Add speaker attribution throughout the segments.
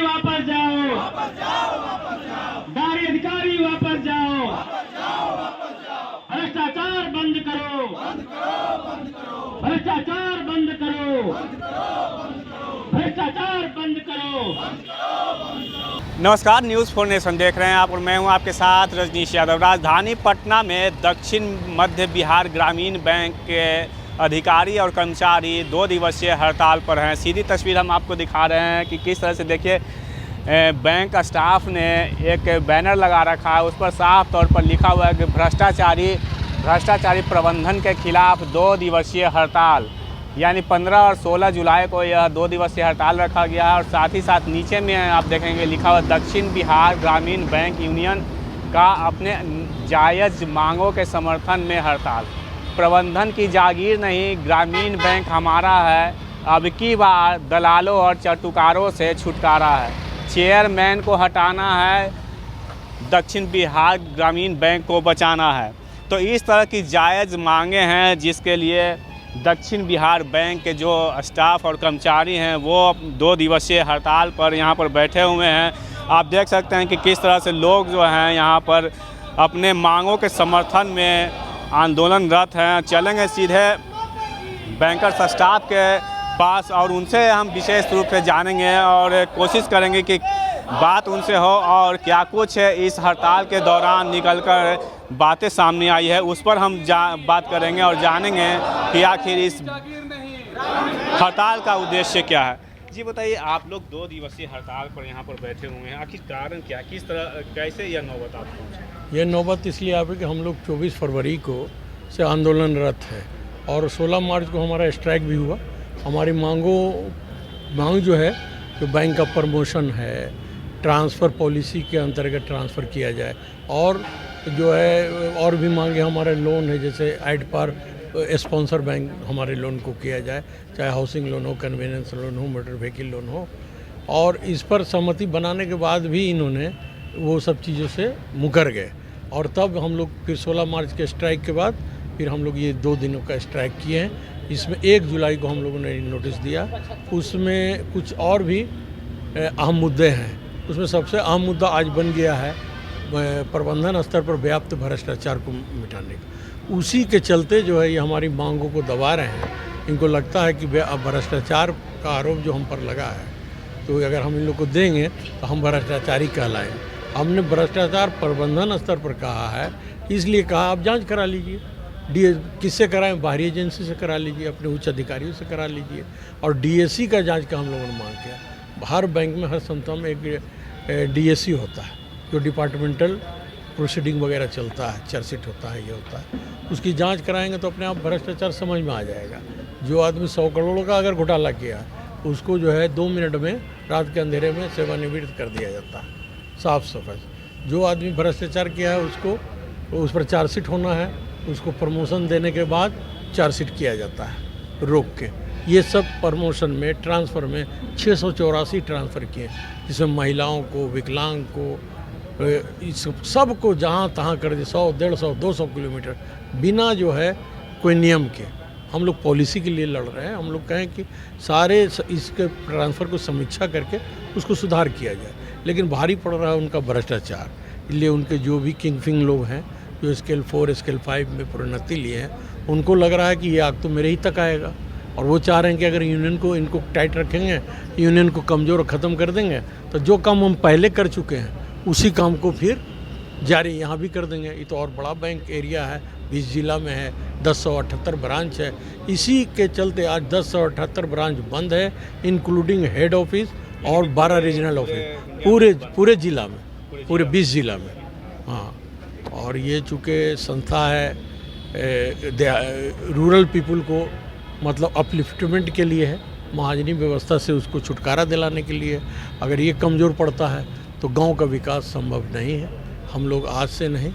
Speaker 1: वापस जाओ, दारी अधिकारी वापस जाओ, भ्रष्टाचार बंद करो, भ्रष्टाचार बंद करो, भ्रष्टाचार बंद करो।
Speaker 2: नमस्कार, न्यूज़ फॉर नेशन देख रहे हैं आप और मैं हूं आपके साथ रजनीश यादव। राजधानी पटना में दक्षिण मध्य बिहार ग्रामीण बैंक के अधिकारी और कर्मचारी 2 दिवसीय हड़ताल पर हैं। सीधी तस्वीर हम आपको दिखा रहे हैं कि किस तरह से देखिए बैंक स्टाफ ने एक बैनर लगा रखा है, उस पर साफ तौर पर लिखा हुआ है कि भ्रष्टाचारी प्रबंधन के खिलाफ 2 दिवसीय हड़ताल, यानी 15 और 16 जुलाई को यह 2 दिवसीय हड़ताल रखा गया है। और साथ ही साथ नीचे में आप देखेंगे लिखा हुआ दक्षिण बिहार ग्रामीण बैंक यूनियन का अपने जायज़ मांगों के समर्थन में हड़ताल। प्रबंधन की जागीर नहीं, ग्रामीण बैंक हमारा है, अब की बार दलालों और चटुकारों से छुटकारा है। चेयरमैन को हटाना है, दक्षिण बिहार ग्रामीण बैंक को बचाना है। तो इस तरह की जायज़ मांगे हैं जिसके लिए दक्षिण बिहार बैंक के जो स्टाफ और कर्मचारी हैं वो 2 दिवसीय हड़ताल पर यहाँ पर बैठे हुए हैं। आप देख सकते हैं कि किस तरह से लोग जो हैं यहाँ पर अपने मांगों के समर्थन में आंदोलनरत हैं। चलेंगे सीधे बैंकर्स स्टाफ के पास और उनसे हम विशेष रूप से जानेंगे और कोशिश करेंगे कि बात उनसे हो और क्या कुछ इस हड़ताल के दौरान निकलकर बातें सामने आई है उस पर हम बात करेंगे और जानेंगे कि आखिर इस हड़ताल का उद्देश्य क्या है। जी बताइए, आप लोग 2 दिवसीय हड़ताल पर यहाँ पर बैठे हुए हैं, आखिर कारण क्या, किस तरह कैसे यह नौबत आप पहुँची?
Speaker 3: ये नौबत इसलिए आ गई कि हम लोग 24 फरवरी को से आंदोलनरत है और 16 मार्च को हमारा स्ट्राइक भी हुआ। हमारी मांग जो है, जो बैंक का प्रमोशन है, ट्रांसफ़र पॉलिसी के अंतर्गत ट्रांसफ़र किया जाए, और जो है और भी मांगे हमारे लोन है, जैसे एड पर स्पॉन्सर बैंक हमारे लोन को किया जाए, चाहे हाउसिंग लोन हो, कन्वीनियंस लोन हो, मोटर व्हीकल लोन हो। और इस पर सहमति बनाने के बाद भी इन्होंने वो सब चीज़ों से मुकर गए और तब हम लोग फिर 16 मार्च के स्ट्राइक के बाद फिर हम लोग ये 2 दिनों का स्ट्राइक किए हैं। इसमें 1 जुलाई को हम लोगों ने नोटिस दिया। उसमें कुछ और भी अहम मुद्दे हैं। उसमें सबसे अहम मुद्दा आज बन गया है प्रबंधन स्तर पर व्याप्त भ्रष्टाचार को मिटाने का। उसी के चलते जो है ये हमारी मांगों को दबा रहे हैं। इनको लगता है कि भ्रष्टाचार का आरोप जो हम पर लगा है, तो अगर हम इन लोग को देंगे तो हम भ्रष्टाचारी कहलाएंगे। हमने भ्रष्टाचार प्रबंधन स्तर पर कहा है, इसलिए कहा आप जांच करा लीजिए। किससे कराएं? बाहरी एजेंसी से करा लीजिए, अपने उच्च अधिकारियों से करा लीजिए। और डीएससी का जांच का हम लोगों ने मांग किया। हर बैंक में हर संस्था में एक डीएससी होता है, जो डिपार्टमेंटल प्रोसीडिंग वगैरह चलता है, चार्जशीट होता है, ये होता है। उसकी जांच कराएंगे तो अपने आप भ्रष्टाचार समझ में आ जाएगा। जो आदमी 100 करोड़ का अगर घोटाला किया, उसको जो है 2 मिनट में रात के अंधेरे में सेवानिवृत्त कर दिया जाता है, साफ सफाई। जो आदमी भ्रष्टाचार किया है उसको उस पर चार्जशीट होना है, उसको प्रमोशन देने के बाद चार्जशीट किया जाता है रोक के। ये सब प्रमोशन में, ट्रांसफ़र में 684 ट्रांसफ़र किए, जिसमें महिलाओं को, विकलांग को, इस सब को जहाँ तहाँ कर दिया। 100, 150, 200 किलोमीटर बिना जो है कोई नियम के। हम लोग पॉलिसी के लिए लड़ रहे हैं। हम लोग कहें कि सारे इसके ट्रांसफ़र को समीक्षा करके उसको सुधार किया जाए, लेकिन भारी पड़ रहा है उनका भ्रष्टाचार। इसलिए उनके जो भी किंगफिंग लोग हैं, जो स्केल 4, स्केल 5 में प्रोन्नति लिए हैं, उनको लग रहा है कि ये आग तो मेरे ही तक आएगा। और वो चाह रहे हैं कि अगर यूनियन को इनको टाइट रखेंगे, यूनियन को कमज़ोर और ख़त्म कर देंगे, तो जो काम हम पहले कर चुके हैं उसी काम को फिर जारी यहाँ भी कर देंगे। ये तो और बड़ा बैंक एरिया है, 20 जिला में है, 1078 ब्रांच है। इसी के चलते आज 1078 ब्रांच बंद है, इंक्लूडिंग हेड ऑफिस और 12 रीजनल ऑफिस पूरे ज़िला में, पूरे 20 ज़िला में। हाँ, और ये चूँकि संस्था है रूरल पीपल को मतलब अपलिफ्टमेंट के लिए है, महाजनी व्यवस्था से उसको छुटकारा दिलाने के लिए। अगर ये कमज़ोर पड़ता है तो गांव का विकास संभव नहीं है। हम लोग आज से नहीं,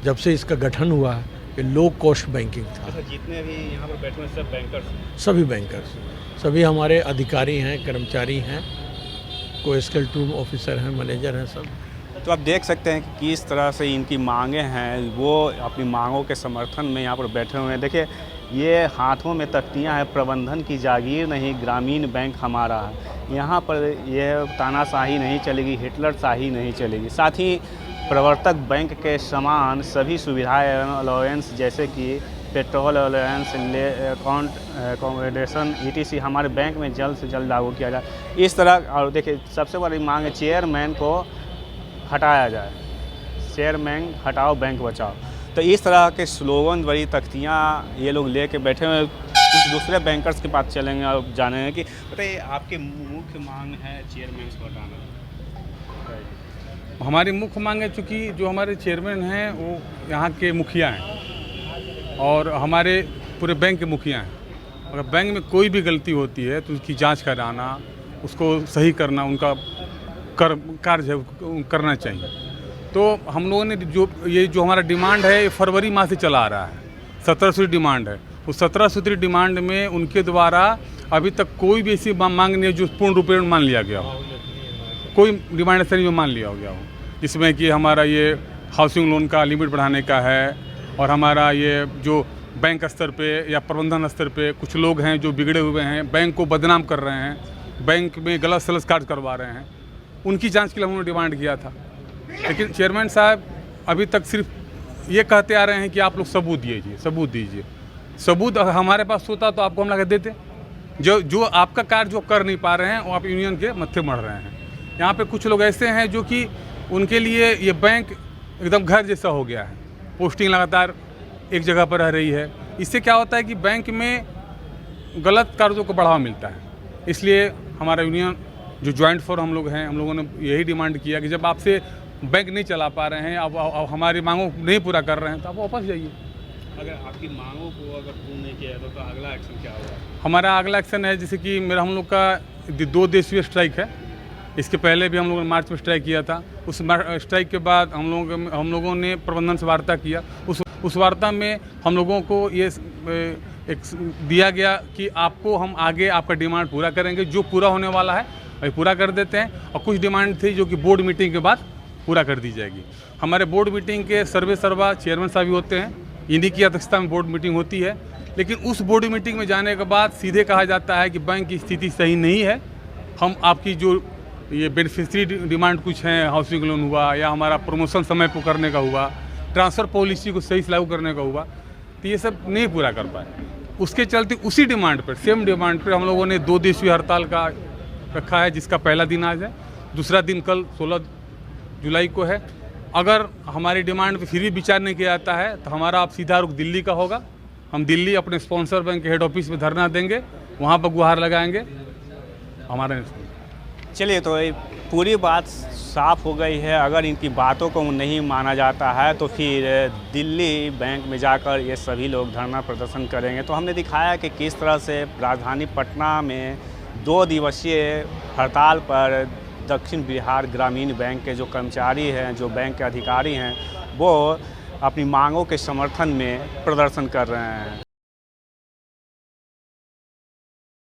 Speaker 3: जब से इसका गठन हुआ है, ये लो कॉस्ट बैंकिंग था।
Speaker 2: जितने भी यहाँ पर बैठे हैं सब बैंकर्स,
Speaker 3: सभी बैंकर्स, सभी हमारे अधिकारी हैं, कर्मचारी हैं, कोई स्केल 2 ऑफिसर हैं, मैनेजर हैं, सब।
Speaker 2: तो आप देख सकते हैं कि किस तरह से इनकी मांगें हैं, वो अपनी मांगों के समर्थन में यहाँ पर बैठे हुए हैं। देखिए ये हाथों में तख्तियां हैं, प्रबंधन की जागीर नहीं, ग्रामीण बैंक हमारा है। यहाँ पर यह तानाशाही नहीं चलेगी, हिटलरशाही नहीं चलेगी। साथ ही प्रवर्तक बैंक के समान सभी सुविधाएं अलाउंस जैसे कि petrol allowance, account accommodation ETC हमारे बैंक में जल्द से जल्द लागू किया जाए। इस तरह, और देखिए सबसे बड़ी मांग है चेयरमैन को हटाया जाए, चेयरमैन हटाओ बैंक बचाओ। तो इस तरह के स्लोगन बड़ी तख्तियाँ ये लोग लेके बैठे हुए। कुछ दूसरे बैंकर्स के पास चलेंगे और जानेंगे कि बताइए आपकी मुख्य मांग है चेयरमैन को हटाना।
Speaker 4: हमारी मुख्य मांग है, चूँकि जो हमारे चेयरमैन हैं वो यहाँ के मुखिया हैं और हमारे पूरे बैंक के मुखिया हैं। अगर बैंक में कोई भी गलती होती है तो उसकी जांच कराना, उसको सही करना उनका कार्य है, करना चाहिए। तो हम लोगों ने जो हमारा डिमांड है ये फरवरी माह से चला आ रहा है। 17 सूत्री डिमांड है। उस 17 सूत्री डिमांड में उनके द्वारा अभी तक कोई भी ऐसी मांग नहीं है जो पूर्ण रूप में मान लिया गया हो। कोई डिमांड ऐसा नहीं जो मान लिया हो गया हो, जिसमें कि हमारा ये हाउसिंग लोन का लिमिट बढ़ाने का है और हमारा ये जो बैंक स्तर पे या प्रबंधन स्तर पे कुछ लोग हैं जो बिगड़े हुए हैं, बैंक को बदनाम कर रहे हैं, बैंक में गलत सलत कार्य करवा रहे हैं, उनकी जांच के लिए हमने डिमांड किया था। लेकिन चेयरमैन साहब अभी तक सिर्फ ये कहते आ रहे हैं कि आप लोग सबूत दीजिए, सबूत दीजिए। सबूत अगर हमारे पास होता तो आपको हम लगा देते। जो आपका कार्य जो कर नहीं पा रहे हैं वो आप यूनियन के मत्थे मढ़ रहे हैं। यहाँ पे कुछ लोग ऐसे हैं जो कि उनके लिए ये बैंक एकदम घर जैसा हो गया है। पोस्टिंग लगातार एक जगह पर रह रही है। इससे क्या होता है कि बैंक में गलत कार्यों को बढ़ावा मिलता है। इसलिए हमारा यूनियन जो जॉइंट फोरम हम लोग हैं, हम लोगों ने यही डिमांड किया कि जब आपसे बैंक नहीं चला पा रहे हैं, अब हमारी मांगों को नहीं पूरा कर रहे हैं तो आप वापस जाइए।
Speaker 2: अगर आपकी मांगों को अगर पूर्ण नहीं किया तो अगला एक्शन क्या होगा?
Speaker 4: हमारा अगला एक्शन है, जैसे कि हम लोग का 2 दिवसीय स्ट्राइक है। इसके पहले भी हम लोगों ने मार्च में स्ट्राइक किया था। उस स्ट्राइक के बाद हम लोगों ने प्रबंधन से वार्ता किया। उस वार्ता में हम लोगों को ये एक दिया गया कि आपको हम आगे आपका डिमांड पूरा करेंगे। जो पूरा होने वाला है वही पूरा कर देते हैं, और कुछ डिमांड थी जो कि बोर्ड मीटिंग के बाद पूरा कर दी जाएगी। हमारे बोर्ड मीटिंग के सर्वा चेयरमैन साहब भी होते हैं, इन्हीं की अध्यक्षता में बोर्ड मीटिंग होती है। लेकिन उस बोर्ड मीटिंग में जाने के बाद सीधे कहा जाता है कि बैंक की स्थिति सही नहीं है, हम आपकी जो ये बेनिफिशियरी डिमांड कुछ हैं, हाउसिंग लोन हुआ या हमारा प्रमोशन समय पर करने का हुआ, ट्रांसफ़र पॉलिसी को सही से लागू करने का हुआ, तो ये सब नहीं पूरा कर पाए। उसके चलते उसी डिमांड पर, सेम डिमांड पर हम लोगों ने 2 दिवसीय हड़ताल का रखा है, जिसका पहला दिन आज है, दूसरा दिन कल 16 जुलाई को है। अगर हमारी डिमांड पर फिर भी विचार नहीं किया जाता है तो हमारा अब सीधा रुख दिल्ली का होगा। हम दिल्ली अपने स्पॉन्सर बैंक के हेड ऑफिस में धरना देंगे, वहाँ पर गुहार लगाएंगे हमारे।
Speaker 2: चलिए, तो ये पूरी बात साफ हो गई है। अगर इनकी बातों को नहीं माना जाता है तो फिर दिल्ली बैंक में जाकर ये सभी लोग धरना प्रदर्शन करेंगे। तो हमने दिखाया कि किस तरह से राजधानी पटना में 2 दिवसीय हड़ताल पर दक्षिण बिहार ग्रामीण बैंक के जो कर्मचारी हैं, जो बैंक के अधिकारी हैं, वो अपनी मांगों के समर्थन में प्रदर्शन कर रहे हैं।